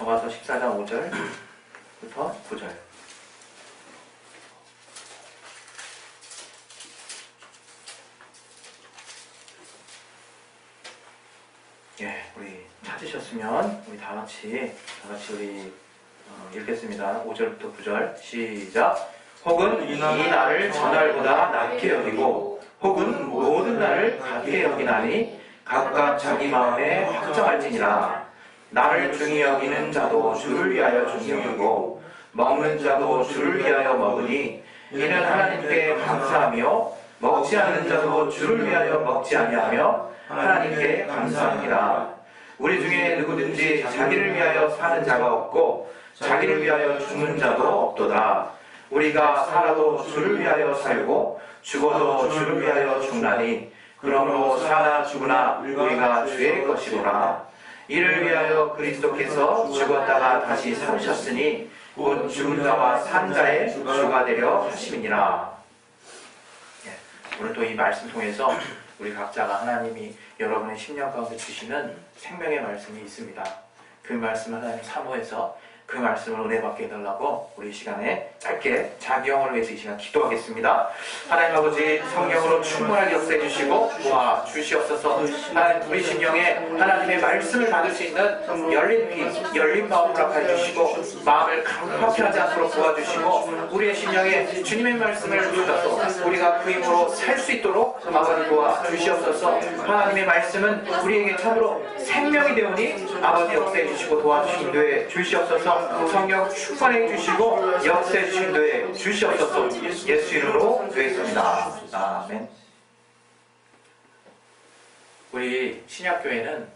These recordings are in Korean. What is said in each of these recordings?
로마서 14장 5절부터 9절. 예, 우리 찾으셨으면 우리 다 같이 우리 읽겠습니다. 5절부터 9절 시작. 혹은 이 날을 저날보다 낮게 여기고 혹은 모든 날을 같게 여기나니 각각 자기 마음에 확정할지니라. 나를 중히 여기는 자도 주를 위하여 중히 여기고 먹는 자도 주를 위하여 먹으니 이는 하나님께 감사하며 먹지 않는 자도 주를 위하여 먹지 아니하며 하나님께 감사합니다. 우리 중에 누구든지 자기를 위하여 사는 자가 없고 자기를 위하여 죽는 자도 없도다. 우리가 살아도 주를 위하여 살고 죽어도 주를 위하여 죽나니 그러므로 사나 죽으나 우리가 주의 것이로라. 이를 위하여 그리스도께서 죽었다가 다시 사셨으니 곧 죽은 자와 산 자의 주가 되려 하심이니라. 오늘 또 이 말씀 통해서 우리 각자가 하나님이 여러분의 심령 가운데 주시는 생명의 말씀이 있습니다. 그 말씀을 하나님 사모해서 그 말씀을 은혜 받게 해달라고 우리 이 시간에 짧게 자기 영혼을 위해서 이 시간 기도하겠습니다. 하나님 아버지 성령으로 충만하게 역사해 주시고 도와 주시옵소서. 하나님 우리 심령에 하나님의 말씀을 받을 수 있는 열린 피, 열린 마음을 허락해 주시고 마음을 강팍해 하지 않도록 도와주시고 우리의 심령에 주님의 말씀을 주셔서 우리가 그 힘으로 살 수 있도록 아버지 도와 주시옵소서. 하나님의 말씀은 우리에게 참으로 생명이 되오니 아버지 역사해 주시고 도와주시되 주시옵소서. 성령 충만해 주시고 역사해 주시되 주시옵소서. 예수 이름으로 기도했습니다. 아멘. 우리 신약교회는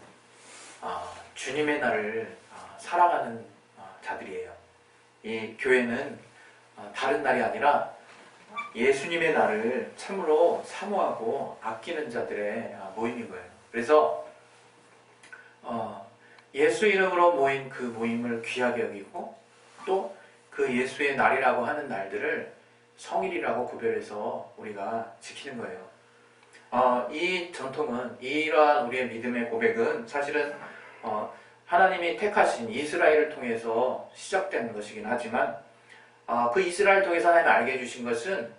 주님의 날을 사랑하는 자들이에요. 이 교회는 다른 날이 아니라 예수님의 날을 참으로 사모하고 아끼는 자들의 모임인 거예요. 그래서 예수 이름으로 모인 그 모임을 귀하게 여기고 또 그 예수의 날이라고 하는 날들을 성일이라고 구별해서 우리가 지키는 거예요. 이 전통은, 이러한 우리의 믿음의 고백은 사실은 하나님이 택하신 이스라엘을 통해서 시작된 것이긴 하지만 그 이스라엘을 통해서 하나님이 알게 해주신 것은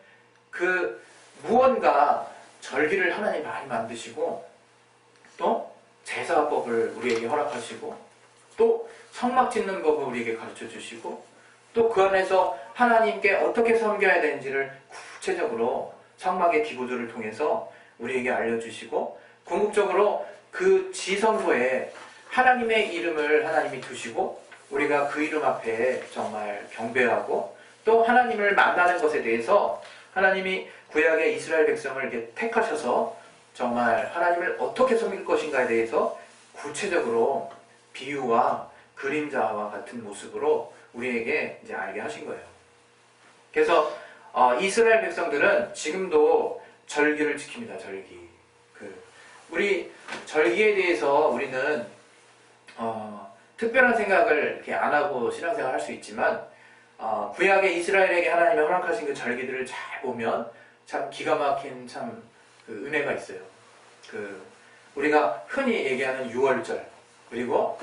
그 무언가 절기를 하나님이 많이 만드시고 또 제사법을 우리에게 허락하시고 또 성막 짓는 법을 우리에게 가르쳐 주시고 또 그 안에서 하나님께 어떻게 섬겨야 되는지를 구체적으로 성막의 기구들을 통해서 우리에게 알려주시고 궁극적으로 그 지성소에 하나님의 이름을 하나님이 두시고 우리가 그 이름 앞에 정말 경배하고 또 하나님을 만나는 것에 대해서 하나님이 구약의 이스라엘 백성을 이렇게 택하셔서 정말 하나님을 어떻게 섬길 것인가에 대해서 구체적으로 비유와 그림자와 같은 모습으로 우리에게 이제 알게 하신 거예요. 그래서 이스라엘 백성들은 지금도 절기를 지킵니다. 절기. 우리 절기에 대해서 우리는 특별한 생각을 이렇게 안 하고 신앙생활 할 수 있지만 구약의 이스라엘에게 하나님이 허락하신 그 절기들을 잘 보면 참 기가 막힌 참 그 은혜가 있어요. 우리가 흔히 얘기하는 유월절, 그리고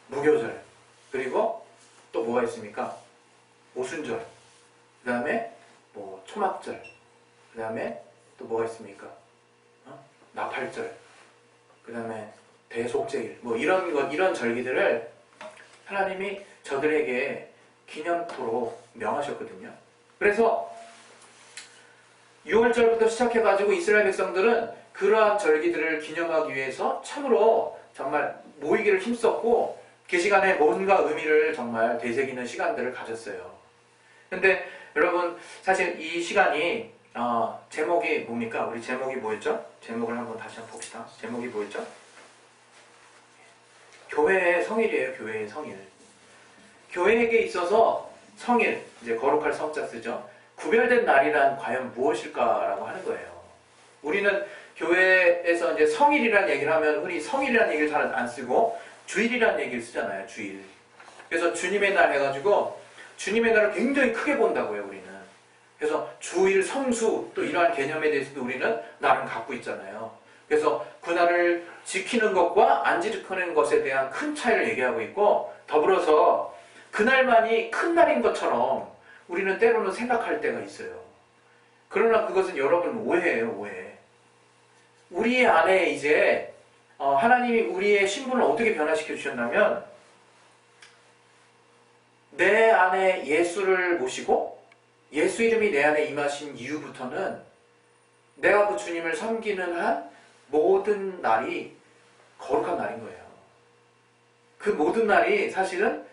무교절, 그리고 또 뭐가 있습니까? 오순절, 그 다음에 뭐 초막절, 그 다음에 또 뭐가 있습니까? 나팔절, 그 다음에 대속제일, 뭐 이런 절기들을 하나님이 저들에게 기념토로 명하셨거든요. 그래서 6월절부터 시작해가지고 이스라엘 백성들은 그러한 절기들을 기념하기 위해서 참으로 정말 모이기를 힘썼고 그 시간에 뭔가 의미를 정말 되새기는 시간들을 가졌어요. 근데 여러분 사실 이 시간이 제목이 뭡니까? 우리 제목이 뭐였죠? 제목을 다시 한번 봅시다. 제목이 뭐였죠? 교회의 성일이에요. 교회의 성일. 교회에게 있어서 성일, 이제 거룩할 성자 쓰죠. 구별된 날이란 과연 무엇일까라고 하는 거예요. 우리는 교회에서 이제 성일이라는 얘기를 하면 흔히 성일이라는 얘기를 잘 안 쓰고 주일이라는 얘기를 쓰잖아요. 주일. 그래서 주님의 날 해가지고 주님의 날을 굉장히 크게 본다고요. 우리는. 그래서 주일, 성수 또 이러한 개념에 대해서도 우리는 나름 갖고 있잖아요. 그래서 그날을 지키는 것과 안 지키는 것에 대한 큰 차이를 얘기하고 있고, 더불어서 그날만이 큰 날인 것처럼 우리는 때로는 생각할 때가 있어요. 그러나 그것은 여러분 오해예요, 오해. 우리 안에 이제 하나님이 우리의 신분을 어떻게 변화시켜 주셨냐면, 내 안에 예수를 모시고 예수 이름이 내 안에 임하신 이후부터는 내가 그 주님을 섬기는 한 모든 날이 거룩한 날인 거예요. 그 모든 날이 사실은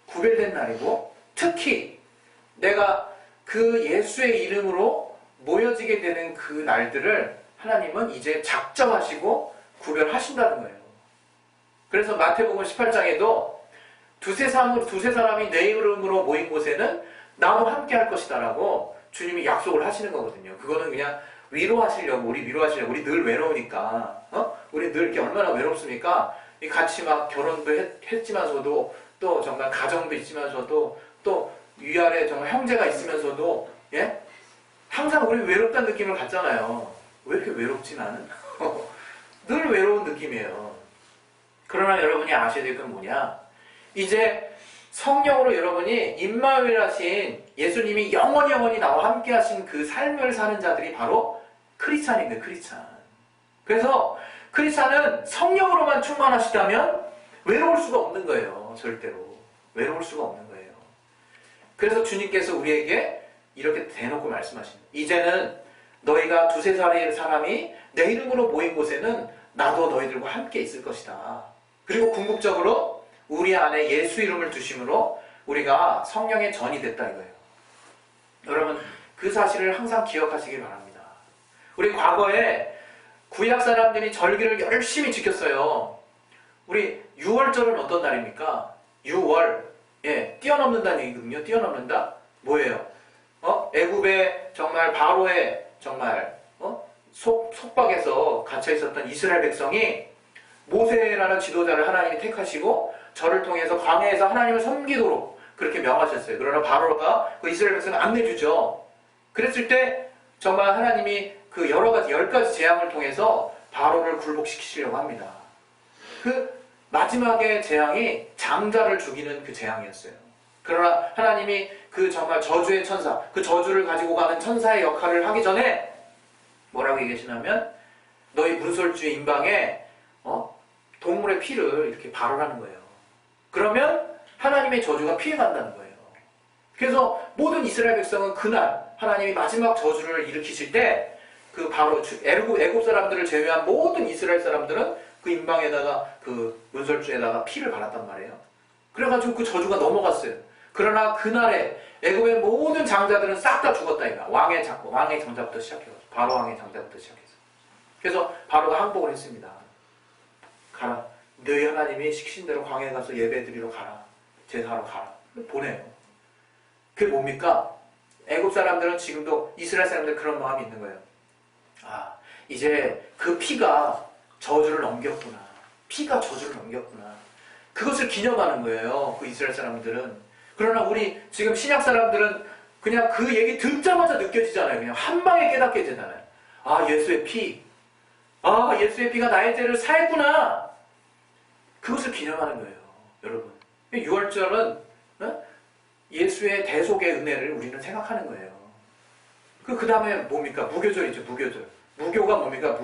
구별된 날이고, 특히 내가 그 예수의 이름으로 모여지게 되는 그 날들을 하나님은 이제 작정하시고 구별하신다는 거예요. 그래서 마태복음 18장에도 두세 사람이 내 이름으로 모인 곳에는 나도 함께 할 것이다 라고 주님이 약속을 하시는 거거든요. 그거는 그냥 위로하시려고, 우리 우리 늘 외로우니까, 우리 늘 이렇게 얼마나 외롭습니까? 같이 막 결혼도 했지만서도, 또 정말 가정도 있지만서도, 또 위아래 정말 형제가 있으면서도, 예? 항상 우리 외롭다는 느낌을 갖잖아요. 왜 이렇게 외롭지 나는? 늘 외로운 느낌이에요. 그러나 여러분이 아셔야 될 건 뭐냐? 이제 성령으로 여러분이 임마누엘 하신 예수님이 영원히 나와 함께 하신 그 삶을 사는 자들이 바로 크리스찬입니다. 크리스찬. 그래서 크리스찬은 성령으로만 충만하시다면 외로울 수가 없는 거예요. 절대로. 외로울 수가 없는 거예요. 그래서 주님께서 우리에게 이렇게 대놓고 말씀하십니다. 이제는 너희가 두세 살의 사람이 내 이름으로 모인 곳에는 나도 너희들과 함께 있을 것이다. 그리고 궁극적으로 우리 안에 예수 이름을 두심으로 우리가 성령의 전이 됐다 이거예요. 여러분, 그 사실을 항상 기억하시길 바랍니다. 우리 과거에 구약 사람들이 절기를 열심히 지켰어요. 우리 6월절은 어떤 날입니까? 6월. 예, 뛰어넘는다는 얘기거든요. 뛰어넘는다? 뭐예요? 애굽의 정말 바로의 정말 속박에서 갇혀 있었던 이스라엘 백성이 모세라는 지도자를 하나님이 택하시고 저를 통해서 광야에서 하나님을 섬기도록 그렇게 명하셨어요. 그러나 바로가 그 이스라엘 백성을 안 내주죠. 그랬을 때 정말 하나님이 그 여러 가지 10가지 재앙을 통해서 바로를 굴복시키시려고 합니다. 그 마지막의 재앙이 장자를 죽이는 그 재앙이었어요. 그러나 하나님이 그 정말 저주의 천사, 그 저주를 가지고 가는 천사의 역할을 하기 전에 뭐라고 얘기하시냐면, 너희 문설주의 임방에 동물의 피를 이렇게 발언하는 거예요. 그러면 하나님의 저주가 피해간다는 거예요. 그래서 모든 이스라엘 백성은 그날 하나님이 마지막 저주를 일으키실 때 그 바로 애굽 사람들을 제외한 모든 이스라엘 사람들은 그 임방에다가 그 문설주에다가 피를 발랐단 말이에요. 그래가지고 그 저주가 넘어갔어요. 그러나 그날에 애굽의 모든 장자들은 싹 다 죽었다 이거야. 왕의 장자부터 시작해서 바로 왕의 장자부터 시작해서. 그래서 바로가 항복을 했습니다. 가라. 너희 하나님이 시키신 대로 광야에 가서 예배드리러 가라. 제사하러 가라. 보내요. 그게 뭡니까? 애굽 사람들은 지금도 이스라엘 사람들 그런 마음이 있는 거예요. 아, 이제 그 피가 저주를 넘겼구나. 피가 저주를 넘겼구나. 그것을 기념하는 거예요. 그 이스라엘 사람들은. 그러나 우리 지금 신약 사람들은 그냥 그 얘기 듣자마자 느껴지잖아요. 그냥 한 방에 깨닫게 되잖아요. 아, 예수의 피. 아, 예수의 피가 나의 죄를 사했구나. 그것을 기념하는 거예요. 여러분. 6월절은 예수의 대속의 은혜를 우리는 생각하는 거예요. 그 다음에 뭡니까? 무교절이죠. 무교절. 무교가 뭡니까?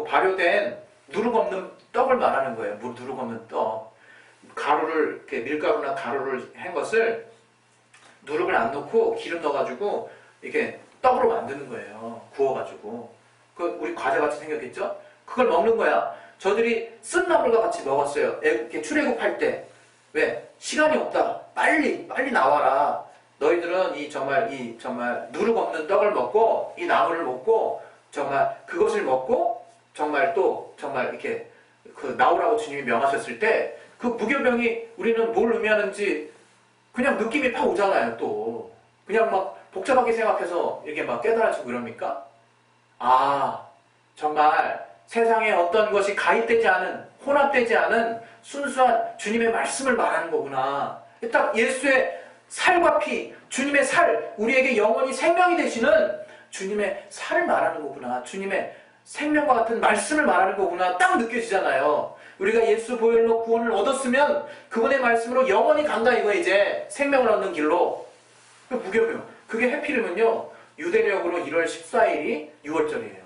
발효된 누룩 없는 떡을 말하는 거예요. 누룩 없는 떡. 가루를, 이렇게 밀가루나 가루를 한 것을 누룩을 안 넣고 기름 넣어가지고 이렇게 떡으로 만드는 거예요. 구워가지고. 우리 과자같이 생겼겠죠? 그걸 먹는 거야. 저들이 쓴 나물과 같이 먹었어요. 이렇게 출애굽할 때. 왜? 시간이 없다. 빨리 나와라. 너희들은 정말 누룩 없는 떡을 먹고 이 나물을 먹고 정말 그것을 먹고 정말 이렇게 나오라고 주님이 명하셨을 때 그 무교병이 우리는 뭘 의미하는지 그냥 느낌이 팍 오잖아요. 또 그냥 막 복잡하게 생각해서 이렇게 막 깨달아지고 그럽니까? 아, 정말 세상에 어떤 것이 가입되지 않은, 혼합되지 않은 순수한 주님의 말씀을 말하는 거구나. 딱 예수의 살과 피, 주님의 살, 우리에게 영원히 생명이 되시는 주님의 살을 말하는 거구나. 주님의 생명과 같은 말씀을 말하는 거구나 딱 느껴지잖아요. 우리가 예수 보혈로 구원을 얻었으면 그분의 말씀으로 영원히 간다 이거 이제 생명을 얻는 길로. 무교묘. 그게 해필이면요. 유대력으로 1월 14일이 6월절이에요.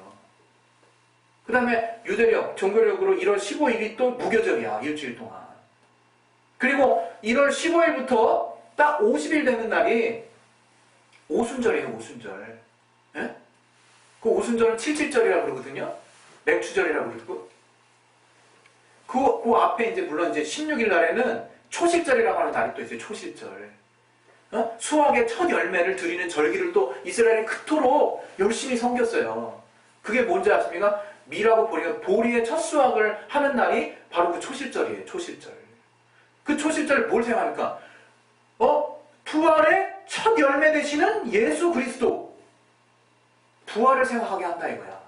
그 다음에 유대력, 종교력으로 1월 15일이 또 무교절이야. 일주일 동안. 그리고 1월 15일부터 딱 50일 되는 날이 오순절이에요. 오순절. 예? 그 오순절은 77절이라고 그러거든요. 맥추절이라고 그러고. 그 앞에 이제 물론 이제 16일 날에는 초실절이라고 하는 날이 또 있어요. 초실절. 수확의 첫 열매를 드리는 절기를 또 이스라엘이 그토록 열심히 섬겼어요. 그게 뭔지 아십니까? 밀하고 보리의 첫 수확을 하는 날이 바로 그 초실절이에요. 초실절. 그 초실절 뭘 생각합니까? 부활의 첫 열매 되시는 예수 그리스도. 부활을 생각하게 한다 이거야.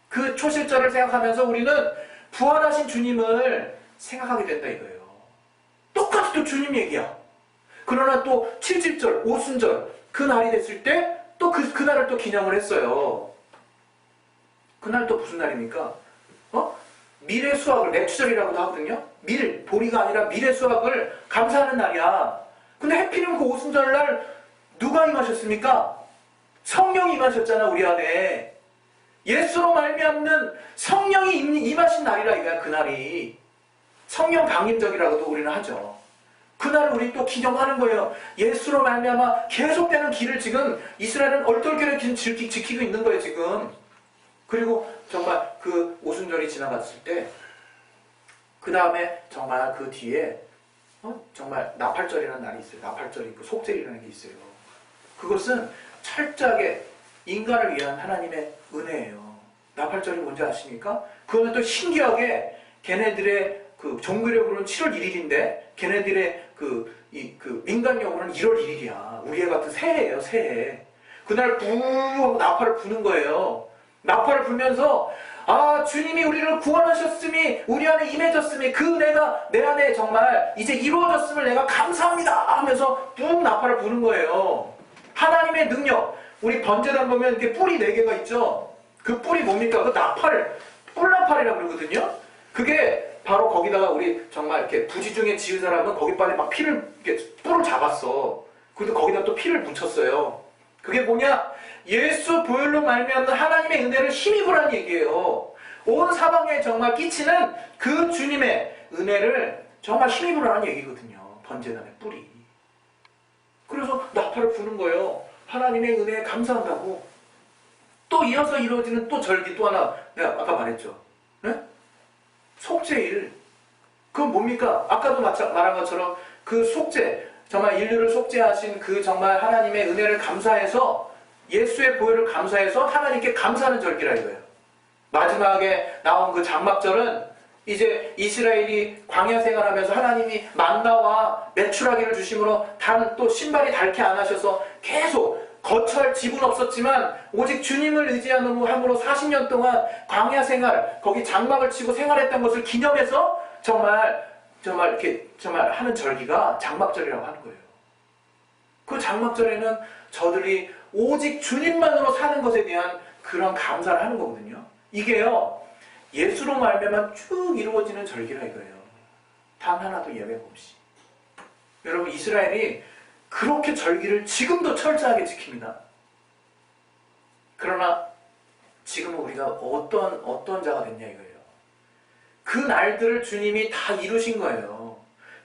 그 초실절을 생각하면서 우리는 부활하신 주님을 생각하게 된다 이거예요. 똑같이 또 주님 얘기야. 그러나 또 77절, 오순절 그 날이 됐을 때 또 그날을 또 기념을 했어요. 그날 또 무슨 날입니까? 밀의 수확을 맥추절이라고도 하거든요. 보리가 아니라 밀의 수확을 감사하는 날이야. 근데 해필이면 그 오순절 날 누가 임하셨습니까? 성령이 임하셨잖아 우리 안에. 예수로 말미암는 성령이 임하신 날이라 이거야. 그날이 성령 강림절이라고도 우리는 하죠. 그날을 우리 또 기념하는 거예요. 예수로 말미암아 계속되는 길을 지금 이스라엘은 얼떨결에 지키고 있는 거예요 지금. 그리고 정말 그 오순절이 지나갔을 때 그 다음에 정말 그 뒤에 정말 나팔절이라는 날이 있어요. 나팔절이 그 속죄일이라는 게 있어요. 그것은 철저하게 인간을 위한 하나님의 은혜예요. 나팔절이 뭔지 아십니까? 그거는 또 신기하게 걔네들의 그 종교력으로는 7월 1일인데 걔네들의 그 민간력으로는 1월 1일이야. 우리의 같은 새해예요. 새해. 그날 부 하고 나팔을 부는 거예요. 나팔을 불면서 주님이 우리를 구원하셨음이 우리 안에 임해졌음이 그 은혜가 내 안에 정말 이제 이루어졌음을 내가 감사합니다 하면서 뿡 나팔을 부는 거예요. 하나님의 능력. 우리 번제단 보면 이렇게 뿔이 4개가 있죠. 그 뿔이 뭡니까? 그 나팔, 뿔나팔이라고 그러거든요. 그게 바로 거기다가 우리 정말 이렇게 부지 중에 지은 사람은 거기 빨리 막 피를 이렇게 뿔을 잡았어. 그래도 거기다 또 피를 묻혔어요. 그게 뭐냐? 예수 보혈로 말미암는 하나님의 은혜를 힘입으라는 얘기예요. 온 사방에 정말 끼치는 그 주님의 은혜를 정말 힘입으라는 얘기거든요. 번제단의 뿔이. 그래서 나팔을 부는 거예요. 하나님의 은혜에 감사한다고. 또 이어서 이루어지는 또 절기 또 하나 내가 아까 말했죠. 네? 속죄일. 그건 뭡니까? 아까도 말한 것처럼 그 속죄, 정말 인류를 속죄하신 그 정말 하나님의 은혜를 감사해서 예수의 보혈을 감사해서 하나님께 감사하는 절기라 이거예요. 마지막에 나온 그 장막절은 이제 이스라엘이 광야 생활하면서 하나님이 만나와 메추라기를 주심으로 단 또 신발이 닳게 안 하셔서 계속 거처할 집은 없었지만 오직 주님을 의지함으로 40년 동안 광야 생활, 거기 장막을 치고 생활했던 것을 기념해서 정말 이렇게 정말 하는 절기가 장막절이라고 하는 거예요. 그 장막절에는 저들이 오직 주님만으로 사는 것에 대한 그런 감사를 하는 거거든요. 이게요, 예수로 말미암아 쭉 이루어지는 절기라 이거예요. 단 하나도 예외 없이. 여러분, 이스라엘이 그렇게 절기를 지금도 철저하게 지킵니다. 그러나 지금은 우리가 어떤 자가 됐냐 이거예요. 그 날들을 주님이 다 이루신 거예요.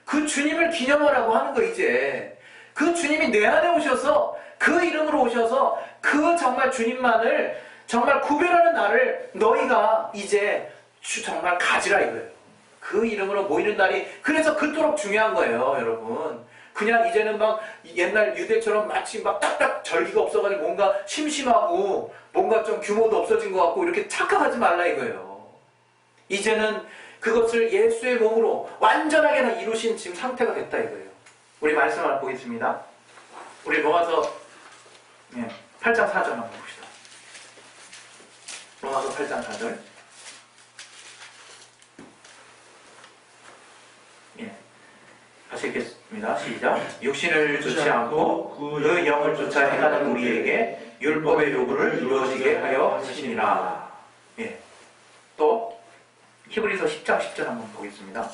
그 주님을 기념하라고 하는 거 이제. 그 주님이 내 안에 오셔서 그 이름으로 오셔서 그 정말 주님만을 정말 구별하는 날을 너희가 이제 정말 가지라 이거예요. 그 이름으로 모이는 날이 그래서 그토록 중요한 거예요, 여러분. 그냥 이제는 막 옛날 유대처럼 마치 막 딱딱 절기가 없어가지고 뭔가 심심하고 뭔가 좀 규모도 없어진 것 같고 이렇게 착각하지 말라 이거예요. 이제는 그것을 예수의 몸으로 완전하게 다 이루신 지금 상태가 됐다 이거예요. 우리 말씀 하나 보겠습니다. 우리 로마서 8장 4절 한번 봅시다. 로마서 8장 4절. 다시 읽겠습니다. 시작. 육신을 쫓지 않고 그 영을 쫓아 행하는 우리에게 율법의 요구를 이루어지게 하여 하시니라. 히브리서 10장 10절 한번 보겠습니다.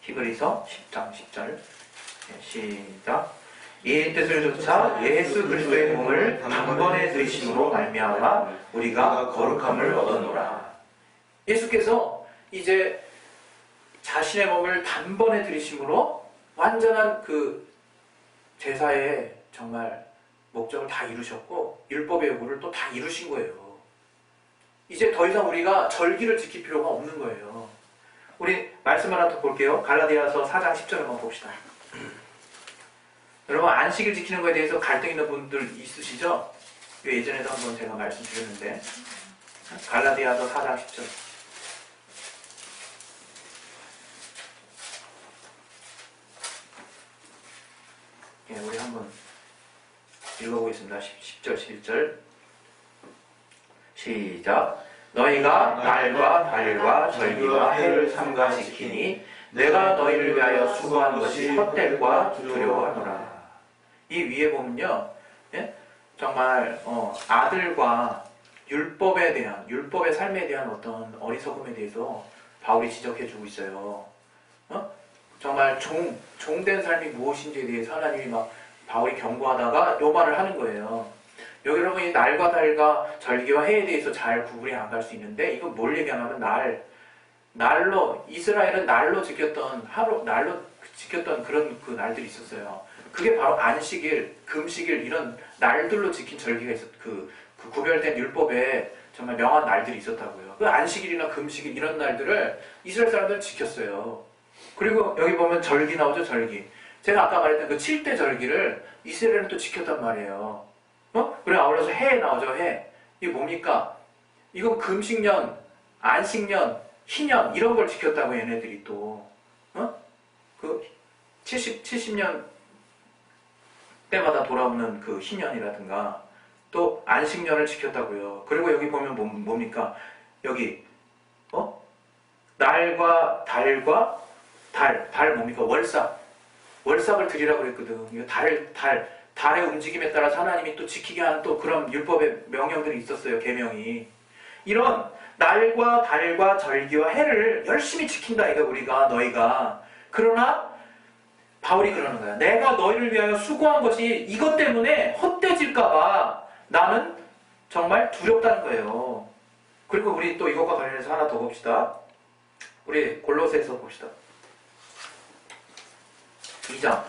히브리서 10장 10절 시작. 이 뜻을 조차 예수 그리스도의 몸을 단번에 들이심으로 말미암아 우리가 거룩함을 얻었노라. 예수께서 이제 자신의 몸을 단번에 들이심으로 완전한 그 제사의 정말 목적을 다 이루셨고 율법의 요구를 또 다 이루신 거예요. 이제 더 이상 우리가 절기를 지킬 필요가 없는 거예요. 우리 말씀 하나 더 볼게요. 갈라디아서 4장 10절 한번 봅시다. 여러분 안식일 지키는 거에 대해서 갈등 있는 분들 있으시죠? 예전에도 한번 제가 말씀드렸는데 갈라디아서 4장 10절 우리 한번 읽어보겠습니다. 10절 11절 시작. 너희가 날과 달과 절기와 해를 삼가시키니 내가 너희를 위하여 수고한 것이 헛될과 두려워하노라. 이 위에 보면요, 정말 아들과 율법에 대한, 율법의 삶에 대한 어떤 어리석음에 대해서 바울이 지적해주고 있어요. 정말 종된 삶이 무엇인지에 대해서 하나님이 막 바울이 경고하다가 요 말을 하는 거예요. 여기 여러분이 날과 달과 절기와 해에 대해서 잘 구분이 안 갈 수 있는데 이건 뭘 얘기하냐면 날로 이스라엘은 날로 지켰던 그런 그 날들이 있었어요. 그게 바로 안식일, 금식일 이런 날들로 지킨 절기가 그 구별된 율법에 정말 명한 날들이 있었다고요. 그 안식일이나 금식일 이런 날들을 이스라엘 사람들은 지켰어요. 그리고 여기 보면 절기 나오죠, 절기. 제가 아까 말했던 그 7대 절기를 이스라엘은 또 지켰단 말이에요. 그리고 아울러서 해 나오죠, 해. 이게 뭡니까? 이건 금식년, 안식년, 희년 이런 걸 지켰다고 얘네들이 또 그 70년 때마다 돌아오는 그 희년이라든가 또 안식년을 지켰다고요. 그리고 여기 보면 뭡니까? 여기 날과 달과 달 뭡니까? 월삭을 드리라고 그랬거든. 이거 달의 움직임에 따라서 하나님이 또 지키게 하는 또 그런 율법의 명령들이 있었어요. 계명이. 이런 날과 달과 절기와 해를 열심히 지킨다 이거 너희가. 그러나 바울이 그러는 거야. 내가 너희를 위하여 수고한 것이 이것 때문에 헛되질까봐 나는 정말 두렵다는 거예요. 그리고 우리 또 이것과 관련해서 하나 더 봅시다. 우리 골로새서 봅시다. 2장.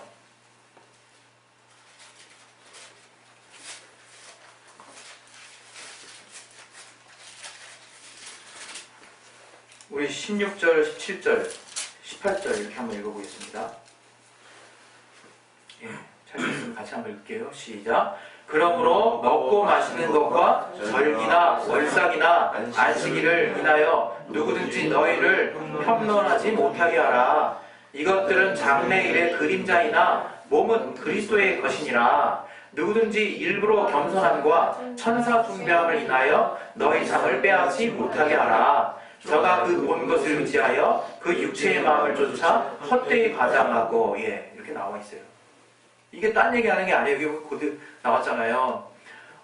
우리 16절, 17절, 18절 이렇게 한번 읽어보겠습니다. 잘 같이 한번 읽을게요. 시작. 그러므로 먹고 마시는 것과 절기나 월삭이나 안식일을 인하여 누구든지 너희를 폄론하지 못하게 하라. 이것들은 장래일의 그림자이나 몸은 그리스도의 것이니라. 누구든지 일부러 겸손함과 천사 숭배함을 인하여 너희 상을 빼앗지 못하게 하라. 저가 그 본 것을 의지하여 그 육체의 마음을 쫓아 헛되이 과장하고 이렇게 나와 있어요. 이게 딴 얘기하는 게 아니에요. 여기 곧 나왔잖아요.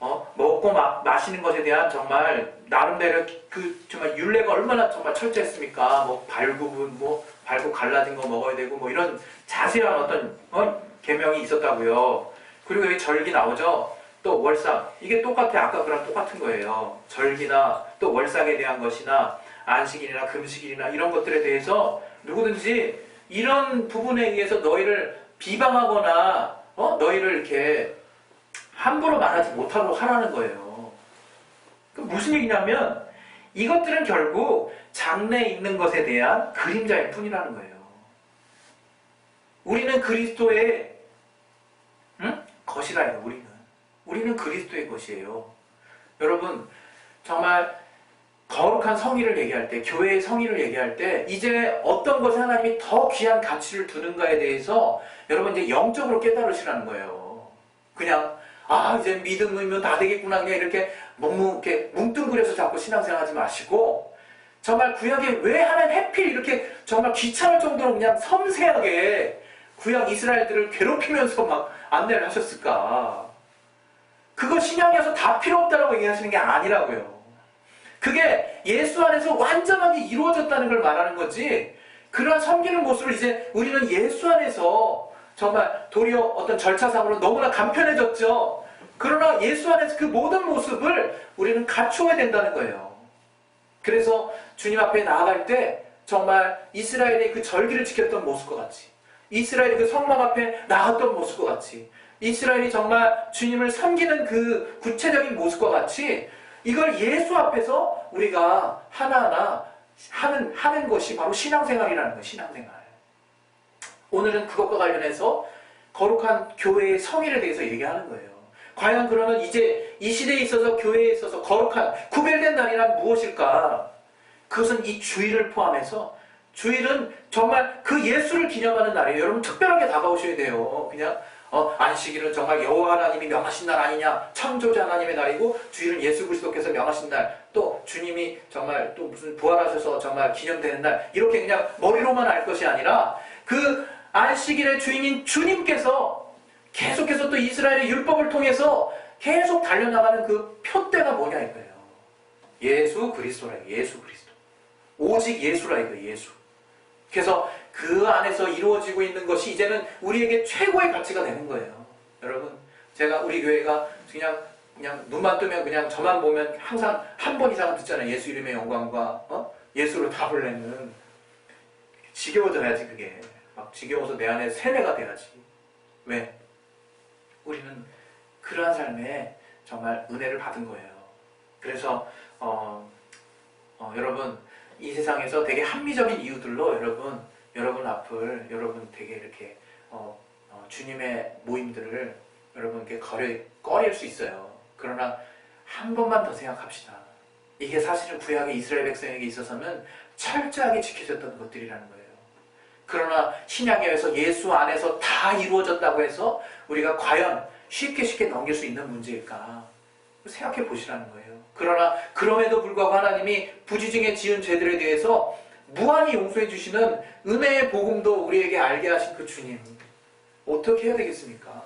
먹고 마시는 것에 대한 정말 나름대로 그 정말 율례가 얼마나 정말 철저했습니까? 발굽 갈라진 거 먹어야 되고 이런 자세한 어떤 계명이 있었다고요. 그리고 여기 절기 나오죠. 또 월삭 이게 똑같아. 아까 그랑 똑같은 거예요. 절기나 또 월삭에 대한 것이나 안식일이나 금식일이나 이런 것들에 대해서 누구든지 이런 부분에 의해서 너희를 비방하거나 너희를 이렇게 함부로 말하지 못하도록 하라는 거예요. 그럼 무슨 얘기냐면 이것들은 결국 장래에 있는 것에 대한 그림자일 뿐이라는 거예요. 우리는 그리스도의 것이라요. 우리는 그리스도의 것이에요. 여러분 정말 거룩한 성의를 얘기할 때, 교회의 성의를 얘기할 때 이제 어떤 것에 하나님이 더 귀한 가치를 두는가에 대해서 여러분 이제 영적으로 깨달으시라는 거예요. 그냥 이제 믿음이면 다 되겠구나 그냥 이렇게 뭉뚱그려서 자꾸 신앙생활하지 마시고 정말 구약에 왜 하나님 해필 이렇게 정말 귀찮을 정도로 그냥 섬세하게 구약 이스라엘들을 괴롭히면서 막 안내를 하셨을까? 그거 신약에서 다 필요 없다라고 얘기하시는 게 아니라고요. 그게 예수 안에서 완전하게 이루어졌다는 걸 말하는 거지, 그러한 섬기는 모습을 이제 우리는 예수 안에서 정말 도리어 어떤 절차상으로 너무나 간편해졌죠. 그러나 예수 안에서 그 모든 모습을 우리는 갖추어야 된다는 거예요. 그래서 주님 앞에 나아갈 때 정말 이스라엘의 그 절기를 지켰던 모습과 같이, 이스라엘이 그 성막 앞에 나갔던 모습과 같이, 이스라엘이 정말 주님을 섬기는 그 구체적인 모습과 같이 이걸 예수 앞에서 우리가 하나하나 하는 것이 바로 신앙생활이라는 거예요. 신앙생활. 오늘은 그것과 관련해서 거룩한 교회의 성의에 대해서 얘기하는 거예요. 과연 그러면 이제 이 시대에 있어서 교회에 있어서 거룩한 구별된 날이란 무엇일까? 그것은 이 주일을 포함해서, 주일은 정말 그 예수를 기념하는 날이에요. 여러분 특별하게 다가오셔야 돼요. 그냥 안식일은 정말 여호와 하나님이 명하신 날 아니냐, 창조자 하나님의 날이고, 주일은 예수 그리스도께서 명하신 날, 또 주님이 정말 또 무슨 부활하셔서 정말 기념되는 날, 이렇게 그냥 머리로만 알 것이 아니라 그 안식일의 주인인 주님께서 계속해서 또 이스라엘의 율법을 통해서 계속 달려나가는 그 표대가 뭐냐 이거예요. 예수 그리스도라. 예수 그리스도. 오직 예수라 이거예요. 예수. 그래서 그 안에서 이루어지고 있는 것이 이제는 우리에게 최고의 가치가 되는 거예요. 여러분, 제가 우리 교회가 그냥 눈만 뜨면 그냥 저만 보면 항상 한 번 이상은 듣잖아요. 예수 이름의 영광과 예수로 답을 내는. 지겨워져야지 그게. 막 지겨워서 내 안에 세뇌가 돼야지. 왜? 우리는 그러한 삶에 정말 은혜를 받은 거예요. 그래서 여러분, 이 세상에서 되게 합리적인 이유들로 여러분 앞을 여러분 되게 이렇게 주님의 모임들을 여러분께 꺼릴 수 있어요. 그러나 한 번만 더 생각합시다. 이게 사실은 구약의 이스라엘 백성에게 있어서는 철저하게 지켜졌던 것들이라는 거예요. 그러나 신약에서 예수 안에서 다 이루어졌다고 해서 우리가 과연 쉽게 넘길 수 있는 문제일까? 생각해 보시라는 거예요. 그러나 그럼에도 불구하고 하나님이 부지중에 지은 죄들에 대해서 무한히 용서해 주시는 은혜의 복음도 우리에게 알게 하신 그 주님, 어떻게 해야 되겠습니까?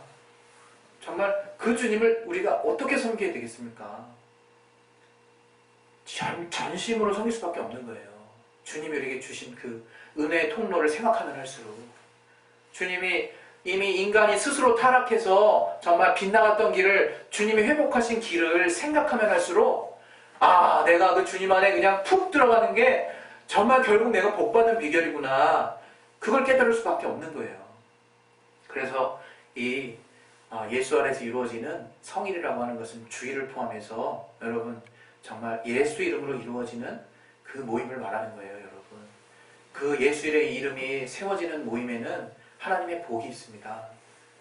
정말 그 주님을 우리가 어떻게 섬겨야 되겠습니까? 전심으로 섬길 수밖에 없는 거예요. 주님이 우리에게 주신 그 은혜의 통로를 생각하면 할수록, 주님이 이미 인간이 스스로 타락해서 정말 빗나갔던 길을 주님이 회복하신 길을 생각하면 할수록, 내가 그 주님 안에 그냥 푹 들어가는 게 정말 결국 내가 복받는 비결이구나, 그걸 깨달을 수밖에 없는 거예요. 그래서 이 예수 안에서 이루어지는 성일이라고 하는 것은 주일을 포함해서 여러분 정말 예수 이름으로 이루어지는 그 모임을 말하는 거예요. 여러분, 그 예수의 이름이 세워지는 모임에는 하나님의 복이 있습니다.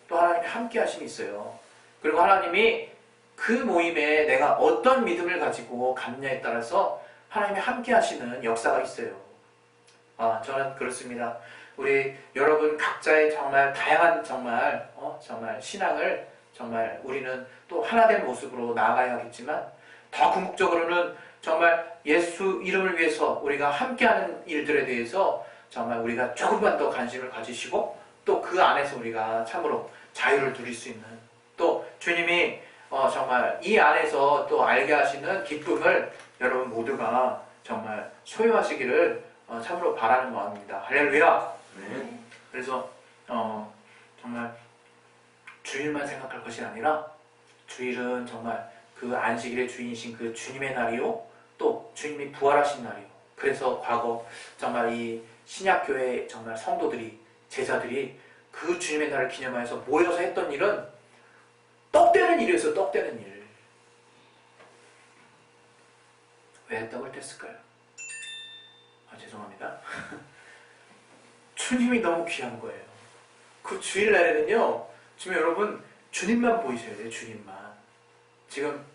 또 하나님의 함께 하심이 있어요. 그리고 하나님이 그 모임에 내가 어떤 믿음을 가지고 갔냐에 따라서 하나님의 함께 하시는 역사가 있어요. 저는 그렇습니다. 우리 여러분 각자의 정말 다양한 정말 신앙을 정말 우리는 또 하나된 모습으로 나아가야겠지만, 더 궁극적으로는 정말 예수 이름을 위해서 우리가 함께하는 일들에 대해서 정말 우리가 조금만 더 관심을 가지시고, 또 그 안에서 우리가 참으로 자유를 누릴 수 있는, 또 주님이 정말 이 안에서 또 알게 하시는 기쁨을 여러분 모두가 정말 소유하시기를 참으로 바라는 마음입니다. 할렐루야. 네. 그래서 정말 주일만 생각할 것이 아니라, 주일은 정말 그 안식일의 주인이신 그 주님의 날이요, 또 주님이 부활하신 날이요. 그래서 과거 정말 이 신약교회 정말 성도들이, 제자들이 그 주님의 날을 기념하여서 모여서 했던 일은 떡되는 일이었어요. 떡되는 일. 왜 떡을 뗐을까요? 죄송합니다. 주님이 너무 귀한 거예요. 그 주일날에는요, 지금 여러분 주님만 보이셔야 돼요. 주님만. 지금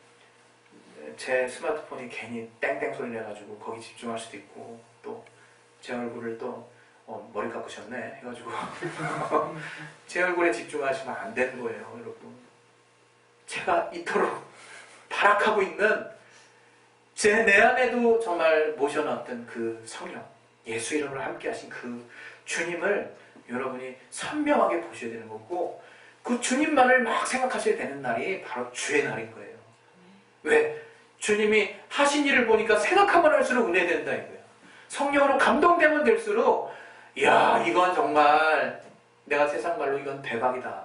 제 스마트폰이 괜히 땡땡 소리 내가지고 거기 집중할 수도 있고, 또 제 얼굴을 또 머리 깎으셨네 해가지고 제 얼굴에 집중하시면 안 되는 거예요. 여러분, 제가 이토록 발악하고 있는 내 안에도 정말 모셔놨던 그 성령, 예수 이름으로 함께 하신 그 주님을 여러분이 선명하게 보셔야 되는 거고, 그 주님만을 막 생각하셔야 되는 날이 바로 주의 날인 거예요. 왜? 주님이 하신 일을 보니까 생각하면 할수록 은혜된다 이거예요. 성령으로 감동되면 될수록, 이야, 이건 정말 내가 세상 말로 이건 대박이다.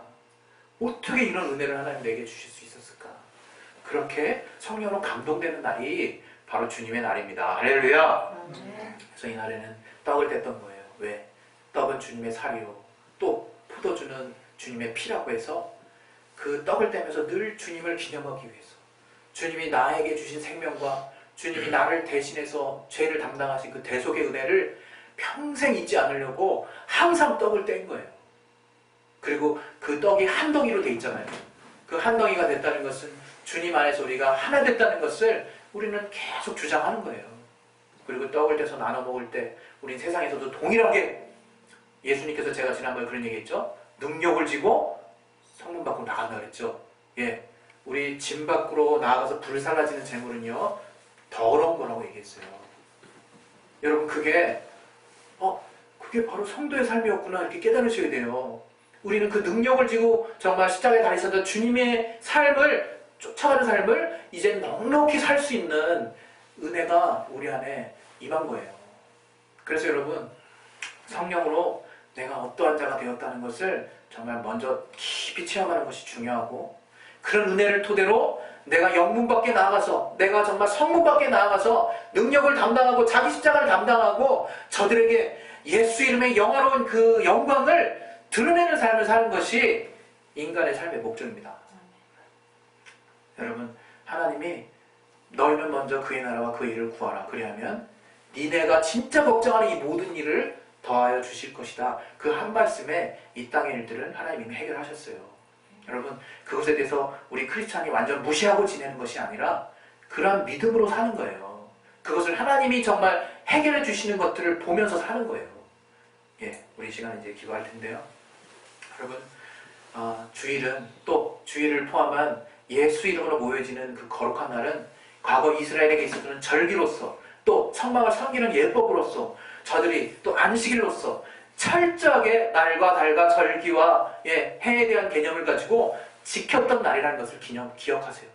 어떻게 이런 은혜를 하나님 내게 주실 수 있었을까? 그렇게 성령으로 감동되는 날이 바로 주님의 날입니다. 할렐루야. 그래서 이 날에는 떡을 뗐던 거예요. 왜? 떡은 주님의 살이요, 또 포도주는 주님의 피라고 해서 그 떡을 떼면서 늘 주님을 기념하기 위해서, 주님이 나에게 주신 생명과 주님이 나를 대신해서 죄를 담당하신 그 대속의 은혜를 평생 잊지 않으려고 항상 떡을 뗀 거예요. 그리고 그 떡이 한 덩이로 돼 있잖아요. 그 한 덩이가 됐다는 것은 주님 안에서 우리가 하나 됐다는 것을 우리는 계속 주장하는 거예요. 그리고 떡을 떼서 나눠 먹을 때 우린 세상에서도 동일하게, 예수님께서 제가 지난번에 그런 얘기 했죠. 능력을 지고 성문 밖으로 나간다 그랬죠. 예, 우리 집 밖으로 나가서 불살라지는 재물은요, 더러운 거라고 얘기했어요. 여러분, 그게 바로 성도의 삶이었구나, 이렇게 깨달으셔야 돼요. 우리는 그 능력을 지고 정말 십자가에 달리셨던 주님의 삶을, 쫓아가는 삶을 이제 넉넉히 살 수 있는 은혜가 우리 안에 임한 거예요. 그래서 여러분, 성령으로 내가 어떠한 자가 되었다는 것을 정말 먼저 깊이 체험하는 것이 중요하고, 그런 은혜를 토대로 내가 영문 밖에 나아가서, 내가 정말 성문 밖에 나아가서 능력을 담당하고 자기 십자가를 담당하고 저들에게 예수 이름의 영화로운 그 영광을 드러내는 삶을 사는 것이 인간의 삶의 목적입니다. 여러분, 하나님이 너희는 먼저 그의 나라와 그의 일을 구하라, 그리하면 니네가 진짜 걱정하는 이 모든 일을 더하여 주실 것이다. 그 한 말씀에 이 땅의 일들은 하나님이 해결하셨어요. 여러분, 그것에 대해서 우리 크리스찬이 완전 무시하고 지내는 것이 아니라 그러한 믿음으로 사는 거예요. 그것을 하나님이 정말 해결해 주시는 것들을 보면서 사는 거예요. 예, 우리 이 시간 이제 기도할 텐데요. 여러분, 주일은, 또 주일을 포함한 예수 이름으로 모여지는 그 거룩한 날은 과거 이스라엘에게 있어서는 절기로서, 또 천막을 섬기는 예법으로서, 저들이 또 안식일로서 철저하게 날과 달과 절기와 해에 대한 개념을 가지고 지켰던 날이라는 것을 기억하세요.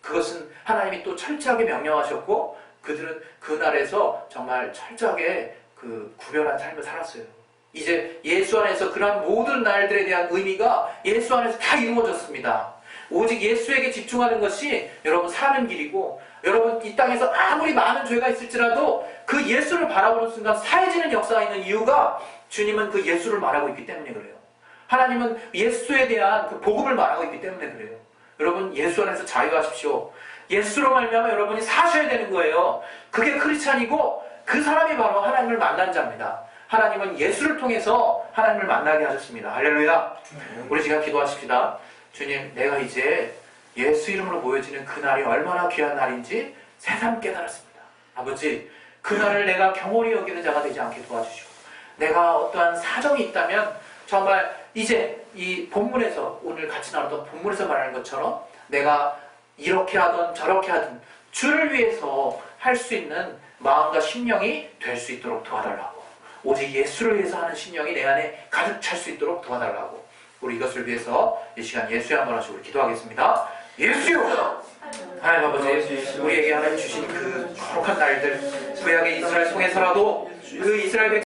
그것은 하나님이 또 철저하게 명령하셨고, 그들은 그 날에서 정말 철저하게 그 구별한 삶을 살았어요. 이제 예수 안에서 그러한 모든 날들에 대한 의미가 예수 안에서 다 이루어졌습니다. 오직 예수에게 집중하는 것이 여러분 사는 길이고, 여러분 이 땅에서 아무리 많은 죄가 있을지라도 그 예수를 바라보는 순간 사해지는 역사가 있는 이유가, 주님은 그 예수를 말하고 있기 때문에 그래요. 하나님은 예수에 대한 그 복음을 말하고 있기 때문에 그래요. 여러분, 예수 안에서 자유하십시오. 예수로 말미암아 여러분이 사셔야 되는 거예요. 그게 크리스찬이고, 그 사람이 바로 하나님을 만난 자입니다. 하나님은 예수를 통해서 하나님을 만나게 하셨습니다. 할렐루야. 우리 지금 기도하십시다. 주님, 내가 이제 예수 이름으로 모여지는 그 날이 얼마나 귀한 날인지 새삼 깨달았습니다. 아버지, 그 날을 내가 경홀히 여기는 자가 되지 않게 도와주시고, 내가 어떠한 사정이 있다면 정말 이제 이 본문에서, 오늘 같이 나눴던 본문에서 말하는 것처럼 내가 이렇게 하든 저렇게 하든 주를 위해서 할 수 있는 마음과 심령이 될 수 있도록 도와달라고, 오직 예수를 위해서 하는 심령이 내 안에 가득 찰 수 있도록 도와달라고, 우리 이것을 위해서 이 시간 예수의 한번 하시고 우리 기도하겠습니다. 예수요! 하나님 아버지, 우리에게 하나님 주신 그 거룩한 날들, 구약의 이스라엘 통해서라도 그 이스라엘